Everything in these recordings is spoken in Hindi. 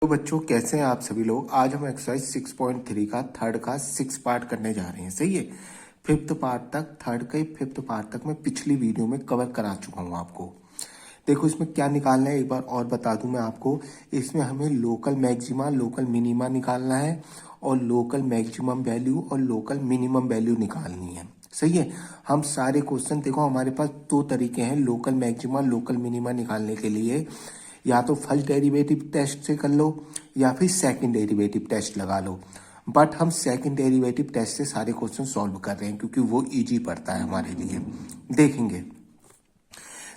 तो बच्चों कैसे हैं आप सभी लोग। आज हम एक्सरसाइज 6.3 का थर्ड का 6 पार्ट करने जा रहे हैं। सही है, फिफ्थ पार्ट तक, थर्ड के फिफ्थ पार्ट तक मैं पिछली वीडियो में कवर करा चुका हूँ आपको। देखो इसमें क्या निकालना है एक बार और बता दूं मैं आपको। इसमें हमें लोकल मैक्सिमा, लोकल मिनिमा निकालना है और लोकल मैक्सिमम वैल्यू और लोकल मिनिमम वैल्यू निकालनी है। सही है, हम सारे क्वेश्चन देखो हमारे पास दो तरीके हैं लोकल मैक्सिमा लोकल मिनिमा निकालने के लिए। या तो फर्स्ट डेरिवेटिव टेस्ट से कर लो या फिर सेकंड डेरिवेटिव टेस्ट लगा लो। बट हम सेकंड डेरिवेटिव टेस्ट से सारे क्वेश्चन सॉल्व कर रहे हैं क्योंकि वो इजी पड़ता है हमारे लिए। देखेंगे,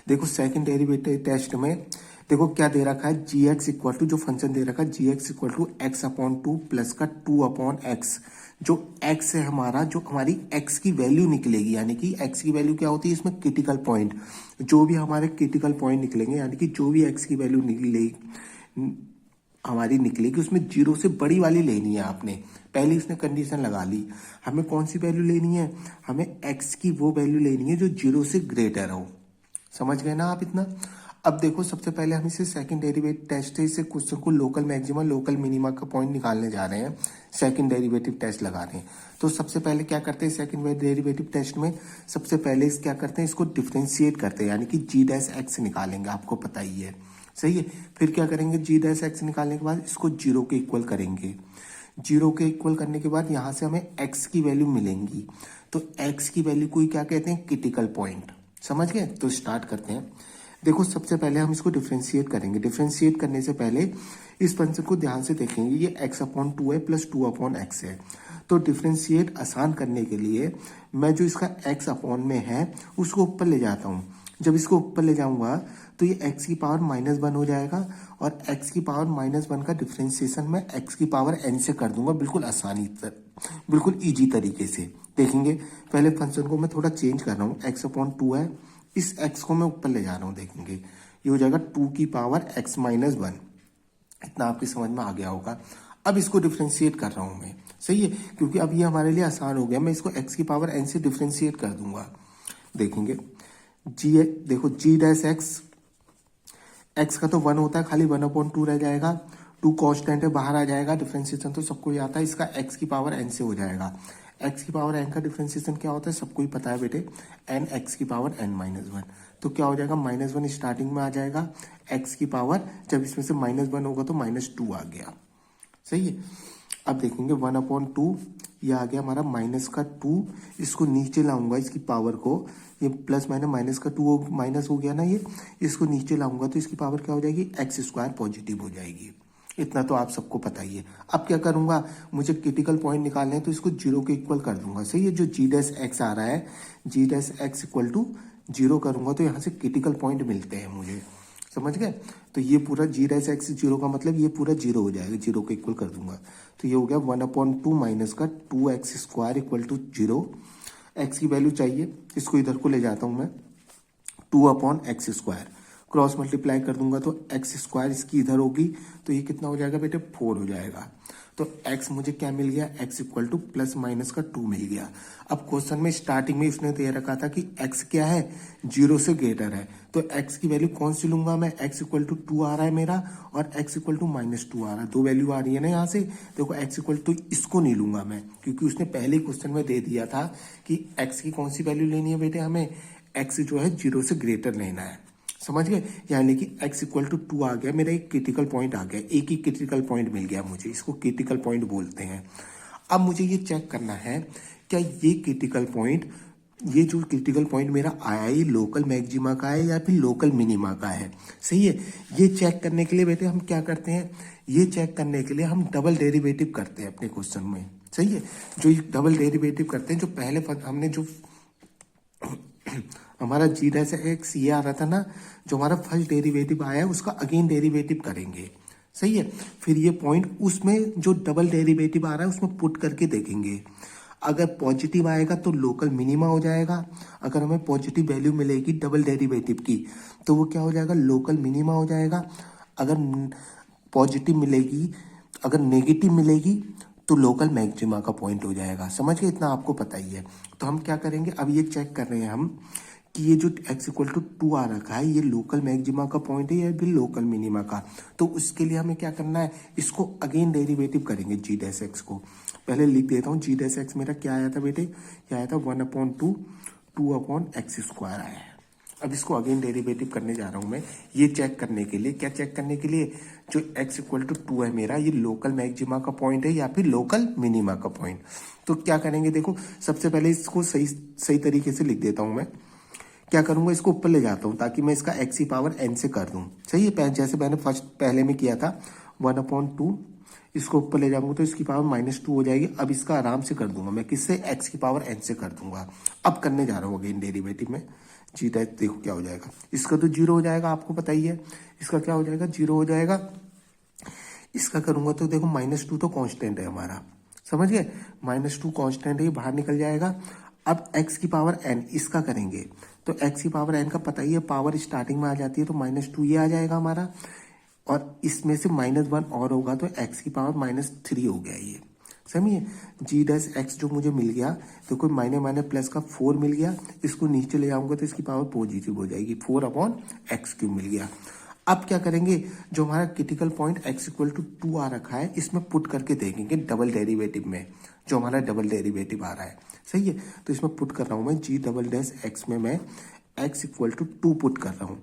देखो सेकंड डेरिवेटिव टेस्ट में देखो क्या दे रखा है, जी एक्स इक्वल टू, जो फंक्शन दे रखा है G X equal to X upon two plus का टू अपॉन एक्स। जो एक्स है हमारा, जो हमारी एक्स की वैल्यू निकलेगी, यानी कि एक्स की वैल्यू क्या होती है इसमें क्रिटिकल पॉइंट। जो भी हमारे क्रिटिकल पॉइंट निकलेंगे, यानी कि जो भी एक्स की वैल्यू निकलेगी हमारी निकलेगी उसमें जीरो से बड़ी वाली लेनी है आपने। पहले इसने कंडीशन लगा ली, हमें कौन सी वैल्यू लेनी है, हमें एक्स की वो वैल्यू लेनी है जो जीरो से ग्रेटर हो। समझ गए ना आप इतना। अब देखो सबसे पहले हम इसे सेकंड डेरिवेटिव टेस्ट से क्वेश्चन को लोकल मैक्सिमा लोकल मिनिमा का पॉइंट निकालने जा रहे हैं, सेकंड डेरिवेटिव टेस्ट लगा रहे हैं। तो सबसे पहले क्या करते हैं सेकंड डेरिवेटिव टेस्ट में, सबसे पहले इस क्या करते हैं, इसको डिफ्रेंशिएट करते हैं, यानी कि जी डैश एक्स निकालेंगे, आपको पता ही है। सही है, फिर क्या करेंगे, जी डैश एक्स निकालने के बाद इसको जीरो के इक्वल करेंगे। जीरो के इक्वल करने के बाद यहां से हमें एक्स की वैल्यू मिलेंगी। तो एक्स की वैल्यू को क्या कहते हैं, क्रिटिकल पॉइंट। समझ गए, तो स्टार्ट करते हैं। देखो सबसे पहले हम इसको डिफ्रेंशिएट करेंगे। डिफ्रेंशिएट करने से पहले इस फंक्शन को ध्यान से देखेंगे, ये x अपॉन टू है प्लस टू अपॉन एक्स है। तो डिफ्रेंशिएट आसान करने के लिए मैं जो इसका x अपॉन में है उसको ऊपर ले जाता हूँ। जब इसको ऊपर ले जाऊंगा तो ये x की पावर -1 हो जाएगा और x की पावर -1 का डिफ्रेंशिएशन मैं x की पावर n से कर दूंगा, बिल्कुल आसानी बिल्कुल ईजी तरीके से। देखेंगे पहले फंक्शन को मैं थोड़ा चेंज कर रहा हूँ, x अपॉन टू है, इस x को मैं ऊपर ले जा रहा हूँ। देखेंगे ये हो जाएगा 2 की पावर x -1। इतना आपकी समझ में आ गया होगा। अब इसको डिफ्रेंशिएट कर रहा हूँ मैं। सही है, क्योंकि अब ये हमारे लिए आसान हो गया, मैं इसको x की पावर n से डिफ्रेंशिएट कर दूंगा। देखेंगे जी, देखो जी डैश एक्स का तो 1 होता है, खाली 1/2 रह जाएगा। 2 कांस्टेंट है, बाहर आ जाएगा। डिफ्रेंशिएशन तो सबको ही आता है, इसका x की पावर n से हो जाएगा। x की पावर n का डिफ्रेंशिएशन क्या होता है सबको ही पता है बेटे, n x की पावर n-1। तो क्या हो जाएगा, -1 स्टार्टिंग में आ जाएगा, x की पावर जब इसमें से -1 होगा तो -2 आ गया। सही है, अब देखेंगे 1/2 ये आ गया हमारा -2। इसको नीचे लाऊंगा, इसकी पावर को, ये प्लस माइनस -2 माइनस हो गया ना, ये इसको नीचे लाऊंगा तो इसकी पावर क्या हो जाएगी, x² पॉजिटिव हो जाएगी। इतना तो आप सबको पता ही है। अब क्या करूंगा, मुझे क्रिटिकल पॉइंट निकालने हैं तो इसको जीरो के इक्वल कर दूंगा। सही है, जो जी डैश एक्स आ रहा है, G dash X equal to zero करूंगा तो यहाँ से क्रिटिकल पॉइंट मिलते हैं मुझे। समझ गए, तो ये पूरा जी डैश एक्स जीरो का मतलब ये पूरा जीरो हो जाएगा, जीरो के इक्वल कर दूंगा। तो ये हो गया 1/2 माइनस का 2x² equal to zero. X की वैल्यू चाहिए, इसको इधर को ले जाता हूं मैं, 2/x²। क्रॉस मल्टीप्लाई कर दूंगा तो x² इसकी इधर होगी, तो ये कितना हो जाएगा बेटे, 4 हो जाएगा। तो x मुझे क्या मिल गया, x इक्वल टू +- 2 मिल गया। अब क्वेश्चन में स्टार्टिंग में इसने दे रखा था कि x क्या है, जीरो से ग्रेटर है, तो x की वैल्यू कौन सी लूंगा मैं, x इक्वल टू 2 आ रहा है मेरा और x इक्वल टू -2 आ रहा है, दो वैल्यू आ रही है ना यहाँ से। देखो x इक्वल टू इसको नहीं लूंगा मैं, क्योंकि उसने पहले क्वेश्चन में दे दिया था कि x की कौन सी वैल्यू लेनी है बेटे, हमें x जो है जीरो से ग्रेटर लेना है। समझ गए, यानी कि x इक्वल टू 2 आ गया, मेरा एक क्रिटिकल पॉइंट आ गया, एक ही क्रिटिकल पॉइंट मिल गया मुझे, इसको क्रिटिकल पॉइंट बोलते हैं। अब मुझे ये चेक करना है क्या ये क्रिटिकल पॉइंट, ये जो क्रिटिकल पॉइंट मेरा आया ये लोकल मैक्सिमा का है या फिर लोकल मिनिमा का है। सही है, ये चेक करने के लिए बेटे हम क्या करते हैं, ये चेक करने के लिए हम डबल डेरिवेटिव करते हैं अपने क्वेश्चन में। सही है, जो ये डबल डेरिवेटिव करते हैं, जो पहले हमने जो हमारा जी डैश एक्स ये आ रहा था ना, जो हमारा फर्स्ट डेरिवेटिव आया है उसका अगेन डेरिवेटिव करेंगे। सही है, फिर ये पॉइंट उसमें जो डबल डेरिवेटिव आ रहा है उसमें पुट करके देखेंगे। अगर पॉजिटिव आएगा तो लोकल मिनिमा हो जाएगा, अगर हमें पॉजिटिव वैल्यू मिलेगी डबल डेरिवेटिव की तो वो क्या हो जाएगा, लोकल मिनिमा हो जाएगा। अगर पॉजिटिव मिलेगी, अगर नेगेटिव मिलेगी तो लोकल मैक्सिमा का पॉइंट हो जाएगा। समझ गए, इतना आपको पता ही है। तो हम क्या करेंगे, अब ये चेक कर रहे हैं हम कि ये जो x इक्वल टू 2 आ रखा है ये लोकल मैक्सिमा का पॉइंट है या फिर लोकल मिनिमा का। तो उसके लिए हमें क्या करना है, इसको अगेन डेरिवेटिव करेंगे जी डैश एक्स को। पहले लिख देता हूँ, जी डैश एक्स मेरा क्या आया था बेटे, ये आया था 1/2 2/x² आया है। अब इसको अगेन डेरिवेटिव करने जा रहा हूँ मैं, ये चेक करने के लिए, क्या चेक करने के लिए, जो x इक्वल टू 2 है मेरा, ये लोकल मैक्सिमा का पॉइंट है या फिर लोकल मिनिमा का पॉइंट। तो क्या करेंगे, देखो सबसे पहले इसको सही तरीके से लिख देता हूँ मैं। क्या करूंगा, इसको ऊपर ले जाता हूं ताकि मैं इसका x की पावर n से कर दूं। सही है, जैसे मैंने पहले में किया था 1/2, इसको ऊपर ले जाऊंगा तो इसकी पावर -2 हो जाएगी। अब इसका आराम से कर दूंगा मैं, किससे, x की पावर n से कर दूंगा। अब करने जा रहा हूँ अगेन डेरिवेटिव में जी डैश, देखो क्या हो जाएगा, इसका तो 0 हो जाएगा, आपको पता ही है, इसका क्या हो जाएगा, 0 हो जाएगा। इसका करूंगा तो देखो -2 तो कांस्टेंट है हमारा, समझ गए, -2 कांस्टेंट है, ये बाहर निकल जाएगा। अब x की पावर n इसका करेंगे तो x की पावर n का पता ही है, पावर स्टार्टिंग में आ जाती है तो -2 ये आ जाएगा हमारा, और इसमें से -1 और होगा तो x की पावर -3 हो गया ये। समझिए, जी डैश एक्स जो मुझे मिल गया, तो कोई माइने माइने प्लस का 4 मिल गया, इसको नीचे ले जाऊंगा तो इसकी पावर पॉजिटिव हो जाएगी, 4/x³ मिल गया। अब क्या करेंगे, जो हमारा critical point x equal to 2 आ रखा है, इसमें पुट करके देखेंगे डबल डेरिवेटिव में, जो हमारा डबल डेरिवेटिव आ रहा है। सही है, तो इसमें पुट कर रहा हूं मैं जी डबल डैश एक्स में मैं x इक्वल टू 2 पुट कर रहा हूँ।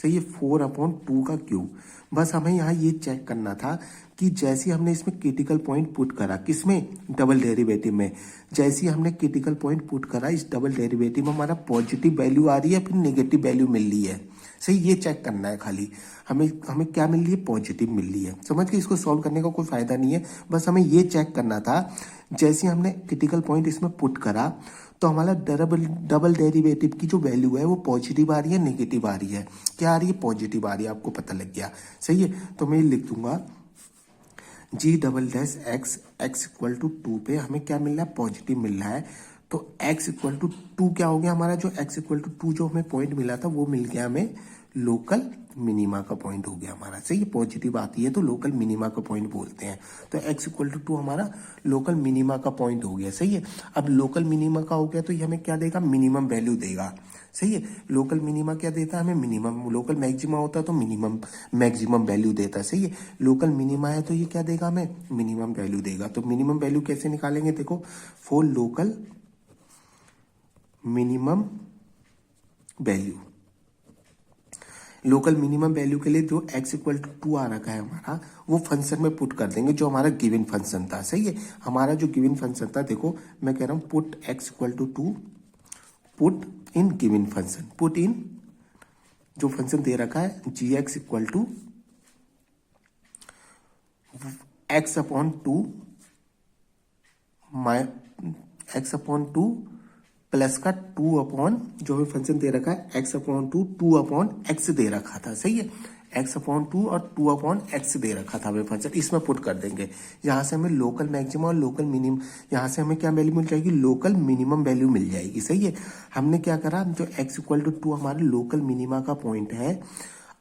सही है, 4/2 का क्यूब। बस हमें यहाँ ये चेक करना था कि जैसे हमने इसमें क्रिटिकल पॉइंट पुट करा, किसमें, डबल डेरिवेटिव में, जैसे हमने क्रिटिकल पॉइंट पुट करा, इस डबल डेरिवेटिव में हमारा पॉजिटिव वैल्यू आ रही है फिर नेगेटिव वैल्यू मिल रही है। सही, ये चेक करना है खाली, हमें क्या मिल रही है, पॉजिटिव मिल रही है। समझ के, इसको सॉल्व करने का कोई फायदा नहीं है, बस हमें ये चेक करना था, जैसे हमने क्रिटिकल पॉइंट इसमें पुट करा तो हमारा डबल डेरिवेटिव की जो वैल्यू है वो पॉजिटिव आ रही है, नेगेटिव आ रही है, क्या आ रही है, पॉजिटिव आ रही है, आपको पता लग गया। सही है, तो मैं लिख दूंगा G double dash X, X equal to 2 पे हमें क्या मिल रहा है, पॉजिटिव मिल रहा है। तो x इक्वल टू 2 क्या हो गया हमारा, जो x इक्वल टू 2 जो हमें पॉइंट मिला था वो मिल गया हमें लोकल मिनिमा का पॉइंट हो गया हमारा। सही है, पॉजिटिव आती है तो लोकल मिनिमा का पॉइंट बोलते हैं। तो x इक्वल टू 2 हमारा लोकल मिनिमा का पॉइंट हो गया। सही है, अब लोकल मिनिमा का हो गया तो ये हमें क्या देगा, मिनिमम वैल्यू देगा। सही है, लोकल मिनिमा क्या देता है हमें, मिनिमम। लोकल मैक्सिमा होता है तो मिनिमम मैक्सिमम वैल्यू देता है। सही है, लोकल मिनिमा है तो ये क्या देगा हमें, मिनिमम वैल्यू देगा। तो मिनिमम वैल्यू कैसे निकालेंगे, देखो, for local minimum value, local minimum value के लिए जो x इक्वल टू 2 आ रखा है हमारा, वो फंक्शन में पुट कर देंगे जो हमारा गिवन फंक्शन था। सही है, हमारा जो गिवन फंक्शन था, देखो मैं कह रहा हूं put x equal to 2, put in given function, put in जो फंक्शन दे रखा है gx equal to x/2 x/2 plus का 2 जो हमें फंक्शन दे रखा है x/2 2/x दे रखा था। सही है, x/2 और 2/x दे रखा था हमें फंक्शन, इसमें पुट कर देंगे। यहाँ से हमें लोकल मैक्सिमम और लोकल मिनिमम, यहाँ से हमें क्या वैल्यू मिल जाएगी, लोकल मिनिमम वैल्यू मिल जाएगी। सही है, हमने क्या करा, जो x इक्वल टू 2 हमारे लोकल मिनिमा का पॉइंट है,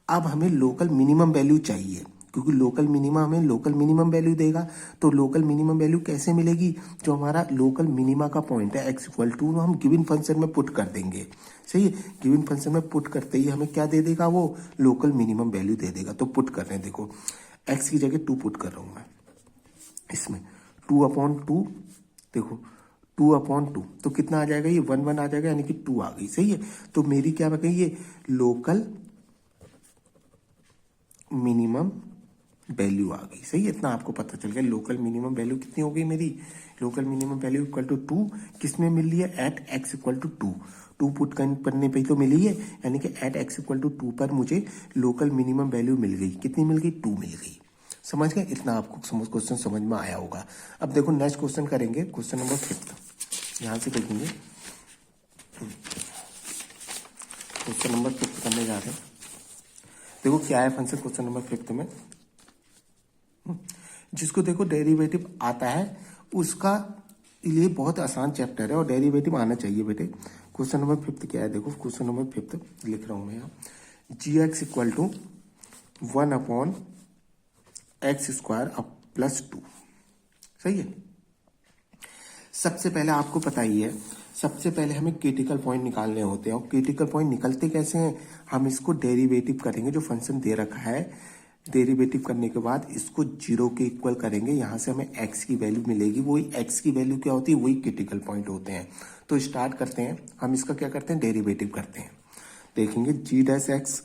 अब हमें लोकल मिनिमम वैल्यू चाहिए, क्योंकि लोकल मिनिमा हमें लोकल मिनिमम वैल्यू देगा। तो लोकल मिनिमम वैल्यू कैसे मिलेगी, जो हमारा लोकल मिनिमा का पॉइंट है x इक्वल टू, हम गिवन फंक्शन में पुट कर देंगे। सही है, गिवन फंक्शन में पुट करते ही हमें क्या दे देगा, वो लोकल मिनिमम वैल्यू दे देगा। तो पुट कर रहे हैं, देखो x की जगह 2 पुट कर रहा हूं मैं इसमें, 2/2, देखो 2/2 तो कितना आ जाएगा, ये 1 आ जाएगा, यानी कि 2 आ गई। सही है, तो मेरी क्या बन गई, ये लोकल मिनिमम वैल्यू आ गई। सही है, इतना आपको पता चल गया। लोकल मिनिमम वैल्यू कितनी हो गई मेरी, local minimum value equal to 2, किसमें मिल रही है, at x equal to 2 put करने पे तो मिली है, यानी कि एट x इक्वल टू 2 पर मुझे लोकल मिनिमम वैल्यू मिल गई। कितनी मिल गई, 2 मिल गई। समझ गए, इतना आपको क्वेश्चन समझ में आया होगा। अब देखो नेक्स्ट क्वेश्चन करेंगे, क्वेश्चन नंबर 5, यहाँ से देखेंगे क्वेश्चन नंबर 5 करने जा रहे हैं। देखो क्या है फंक्शन क्वेश्चन नंबर 5 में, जिसको देखो डेरिवेटिव आता है उसका लिए बहुत आसान चैप्टर है और डेरिवेटिव आना चाहिए बेटे। क्वेश्चन नंबर 5 क्या है, देखो क्वेश्चन नंबर 5 लिख रहा हूं मैं यहाँ, gx equal to 1/x² plus 2। सही है, सबसे पहले आपको पता ही है, सबसे पहले हमें क्रिटिकल पॉइंट निकालने होते हैं। और क्रिटिकल पॉइंट निकलते कैसे हैं, हम इसको डेरिवेटिव करेंगे, जो फंक्शन दे रखा है डेरिवेटिव करने के बाद इसको 0 के इक्वल करेंगे, यहाँ से हमें x की वैल्यू मिलेगी। वही x की वैल्यू क्या होती है, वही क्रिटिकल पॉइंट होते हैं। तो स्टार्ट करते हैं, हम इसका क्या करते हैं, डेरिवेटिव करते हैं। देखेंगे g डैश x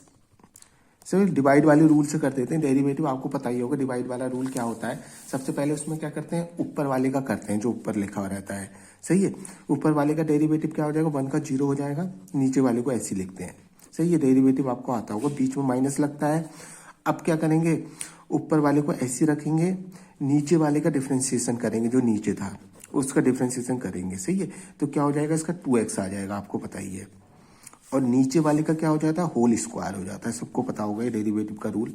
से डिवाइड वाले रूल से कर देते हैं डेरिवेटिव। आपको पता ही होगा डिवाइड वाला रूल क्या होता है। सबसे पहले उसमें क्या करते हैं, ऊपर वाले का करते हैं, जो ऊपर लिखा हुआ रहता है। सही है, ऊपर वाले का डेरिवेटिव क्या हो जाएगा, 1 का 0 हो जाएगा। नीचे वाले को ऐसे लिखते हैं। सही है, डेरिवेटिव आपको आता होगा, बीच में माइनस लगता है। अब क्या करेंगे, ऊपर वाले को ऐसे रखेंगे, नीचे वाले का डिफ्रेंशिएशन करेंगे, जो नीचे था उसका डिफ्रेंशिएशन करेंगे। सही है, तो क्या हो जाएगा, इसका 2x आ जाएगा, आपको पता ही है। और नीचे वाले का क्या हो जाता है, होल स्क्वायर हो जाता है, सबको पता होगा ये डेरिवेटिव का रूल।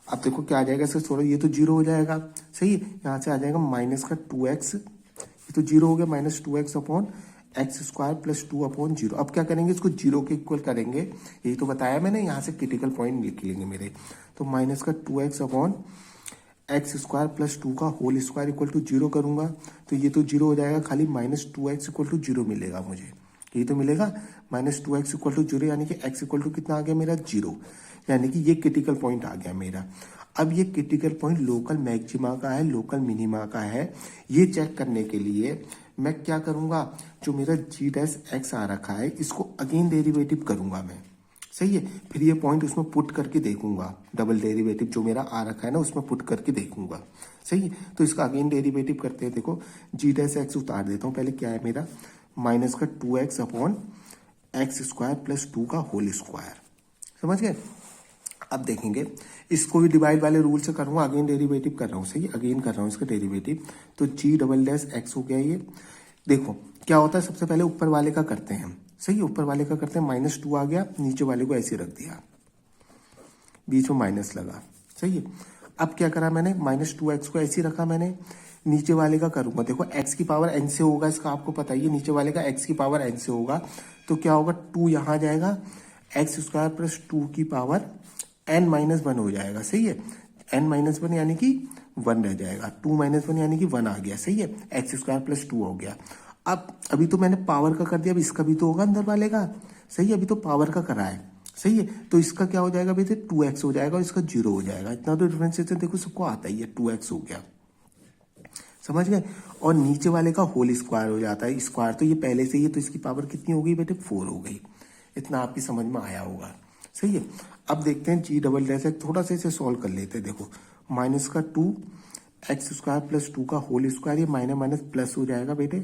अब देखो क्या आ जाएगा, इसका थोड़ा ये तो 0 हो जाएगा। सही है, यहाँ से आ जाएगा माइनस का 2x, ये तो 0 हो गया, minus 2x upon x square plus 2 upon 0। अब क्या करेंगे, इसको 0 के इक्वल करेंगे, यही तो बताया मैंने। यहाँ से क्रिटिकल पॉइंट लिख लेंगे मेरे, तो माइनस का 2x upon x square plus 2 का होल स्क्वायर इक्वल टू 0 करूंगा, तो ये तो 0 हो जाएगा, खाली माइनस 2x इक्वल टू 0 मिलेगा मुझे, यही तो मिलेगा। माइनस 2x इक्वल टू 0 यानी कि x इक्वल टू कितना आ गया मेरा, 0। यानी कि ये क्रिटिकल पॉइंट आ गया मेरा। अब ये क्रिटिकल पॉइंट लोकल मैक्सिमा का है, लोकल मिनिमा का है, ये चेक करने के लिए मैं क्या करूंगा, जो मेरा g डैश x आ रखा है इसको अगेन डेरिवेटिव करूंगा मैं। सही है, फिर ये पॉइंट उसमें पुट करके देखूंगा, डबल डेरिवेटिव जो मेरा आ रखा है ना उसमें पुट करके देखूंगा। सही है, तो इसका अगेन डेरिवेटिव करते हैं। देखो g डैश x उतार देता हूँ, पहले क्या है मेरा, माइनस का 2x upon x square plus 2 का होल स्क्वायर। समझ गए। अब देखेंगे, इसको भी डिवाइड वाले रूल से करूंगा, अगेन डेरिवेटिव कर रहा हूँ। सही, अगेन कर रहा हूँ इसका डेरिवेटिव, तो g डबल डैश x हो गया ये। देखो क्या होता है, सबसे पहले ऊपर वाले का करते हैं हम। सही, ऊपर वाले का करते हैं, माइनस 2 आ गया, नीचे वाले को ऐसे रख दिया, बीच में माइनस लगा। सही है, अब क्या करा मैंने, माइनस 2x को ऐसे रखा मैंने, नीचे वाले का करूंगा। देखो x की पावर n से होगा, इसका आपको पता ही है, नीचे वाले का x की पावर n से होगा, तो क्या होगा, 2 यहाँ आ जाएगा, एक्स स्क्वायर प्लस 2 की पावर n माइनस 1 हो जाएगा। सही है, n माइनस 1 यानी कि 1 रह जाएगा, 2 माइनस 1 यानी कि 1 आ गया। सही है, एक्स स्क्वायर प्लस 2 हो गया। अब अभी तो मैंने पावर का कर दिया, अब इसका भी तो होगा अंदर वाले का। सही है, अभी तो पावर का करा है। सही है, तो इसका क्या हो जाएगा बेटे, 2x हो जाएगा और इसका 0 हो जाएगा। इतना तो डिफरेंशिएशन देखो सबको आता ही है, 2x हो गया। समझ गए। और नीचे वाले का होल स्क्वायर हो जाता है, स्क्वायर तो ये पहले से ही है, तो इसकी पावर कितनी हो गई बेटे, 4 हो गई। इतना आपकी समझ में आया होगा। सही है, अब देखते हैं g डबल डैश एक्स, थोड़ा सा इसे सॉल्व कर लेते हैं। देखो माइनस का 2 एक्स स्क्वायर प्लस 2 का होल स्क्वायर, ये माइनस माइनस प्लस हो जाएगा बेटे,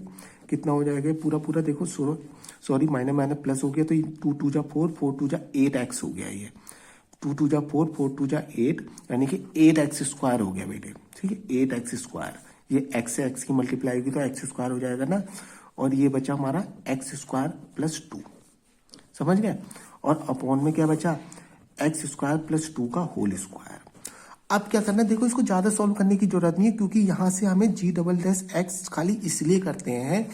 कितना हो जाएगा पूरा पूरा, देखो सॉरी माइनस माइनस प्लस हो गया, तो 2 2 जा 4, 4 2 जा 8x हो गया। ये 2 2 जा 4, 4 2 जा 8, यानी कि 8x स्क्वायर हो गया बेटे। ठीक है, 8x स्क्वायर, ये x से x की मल्टीप्लाई होगी तो x स्क्वायर हो जाएगा ना, और ये बचा हमारा x स्क्वायर प्लस 2। समझ गए। और अपॉन में क्या बचा, एक्स स्क्वायर प्लस 2 का होल स्क्वायर। अब क्या करना है, देखो इसको ज्यादा सॉल्व करने की जरूरत नहीं है, क्योंकि यहां से हमें g डबल डैश एक्स खाली इसलिए करते हैं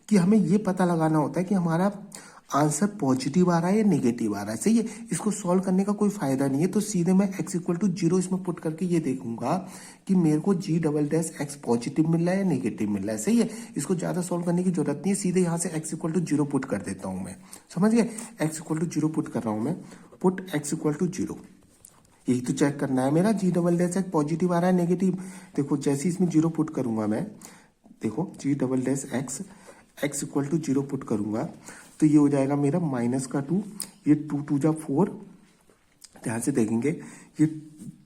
कि हमें ये पता लगाना होता है कि हमारा आंसर पॉजिटिव आ रहा है या नेगेटिव आ रहा है। सही है, इसको सॉल्व करने का कोई फायदा नहीं है, तो सीधे मैं x इक्वल टू 0 इसमें पुट करके ये देखूंगा कि मेरे को g double dash X positive मिल रहा है या नेगेटिव मिल रहा है। सही है, इसको ज्यादा सॉल्व करने की जरूरत नहीं है, सीधे यहाँ से x इक्वल टू 0 पुट कर देता हूँ मैं। समझ गए, x इक्वल टू 0 पुट कर रहा हूँ मैं, पुट x इक्वल टू 0। यही तो चेक करना है मेरा, g double dash X positive आ रहा है नेगेटिव। देखो जैसे इसमें 0 पुट करूंगा मैं, देखो g double dash x x equal to 0 put करूंगा, तो ये हो जाएगा मेरा माइनस का 2, ये 2 2 जा 4, ध्यान से देखेंगे, ये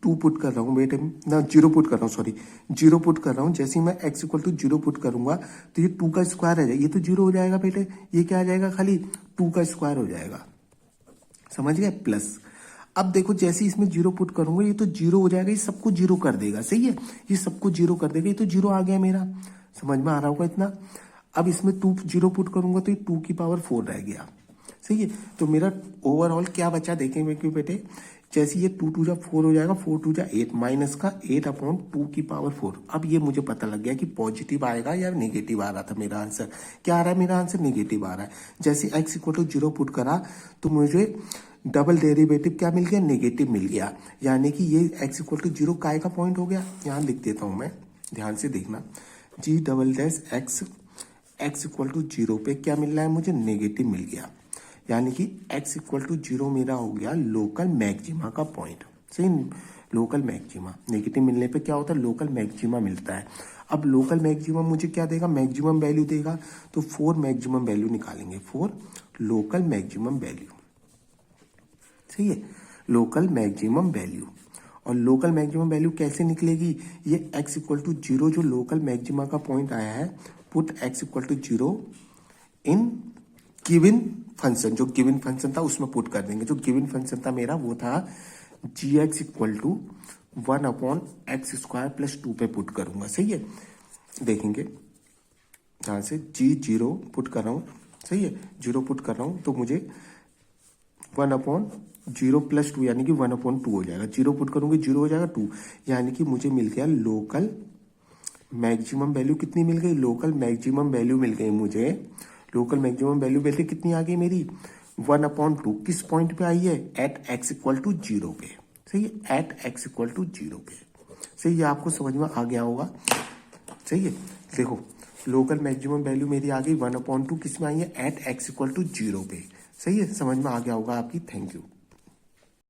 2 पुट कर रहा हूँ बेटे ना, 0 पुट कर रहा हूँ, सॉरी 0 पुट कर रहा हूँ। जैसे ही मैं x इक्वल टू 0 पुट करूंगा तो ये 2 का स्क्वायर आ जाएगा, ये तो 0 हो जाएगा बेटे, ये क्या आ जाएगा, खाली 2 का स्क्वायर हो जाएगा। समझ गए, प्लस। अब देखो जैसे इसमें 0 पुट करूंगा, ये तो 0 हो जाएगा, ये सबको 0 कर देगा। सही है, ये सबको 0 कर देगा, ये तो 0 आ गया मेरा। समझ में आ रहा होगा इतना। अब इसमें 2 0 पुट करूंगा तो ये 2 की पावर 4 रह गया। सही है, तो मेरा ओवरऑल क्या बचा देखेंगे कि बेटे, जैसे ये 2 2 जा 4 हो जाएगा, 4 2 जा 8, माइनस का 8 अपॉन 2 की पावर 4। अब ये मुझे पता लग गया कि पॉजिटिव आएगा या नेगेटिव आ रहा था मेरा आंसर। क्या आ रहा है मेरा आंसर, नेगेटिव आ रहा है। जैसे x इक्वल टू 0 पुट करा तो मुझे डबल डेरिवेटिव क्या मिल गया, नेगेटिव मिल गया, यानी कि ये x इक्वल टू 0 काय का पॉइंट हो गया। यहाँ लिख देता हूं मैं, ध्यान से देखना, g double dash x x equal to 0 पे क्या मिल रहा है मुझे, नेगेटिव मिल गया, यानी कि x इक्वल टू 0 मेरा हो गया लोकल मैक्सिमा का पॉइंट। सही, लोकल मैक्सिमा। नेगेटिव मिलने पे क्या होता है, लोकल मैक्सिमा मिलता है। अब लोकल मैक्सिमम मुझे क्या देगा, मैक्सिमम वैल्यू देगा, तो 4 मैक्सिमम वैल्यू निकालेंगे, 4 लोकल मैक्सिमम वैल्यू। सही है, लोकल मैक्सिमम वैल्यू। और लोकल मैक्सिमम वैल्यू कैसे निकलेगी, ये x इक्वल टू 0 जो लोकल मैक्सिमा का पॉइंट आया है, put x equal to 0 in given function, जो गिवन फंक्शन था उसमें पुट कर देंगे। जो गिवन फंक्शन था मेरा वो था gx equal to 1/x² plus 2 पे पुट करूंगा। सही है, देखेंगे यहां से g0 पुट कर रहा हूं। सही है, 0 पुट कर रहा हूं तो मुझे 1/0 प्लस 2 यानी कि 1/2 हो जाएगा। 0 पुट करूंगी 0 हो जाएगा 2, यानी कि मुझे मिल गया लोकल मैक्सिमम वैल्यू। कितनी मिल गई, लोकल मैक्सिमम वैल्यू मिल गई मुझे। लोकल मैक्सिमम वैल्यू वैल्यू कितनी आ गई मेरी, 1/2। किस पॉइंट पे आई है, एट x इक्वल टू 0 पे। सही है, एट x इक्वल टू 0 पे। सही है, आपको समझ में आ गया होगा। सही है, देखो लोकल मैक्सिमम वैल्यू मेरी आ गई 1/2, किस में आई है, एट x इक्वल टू 0 पे। सही है, समझ में आ गया होगा आपकी। Thank you.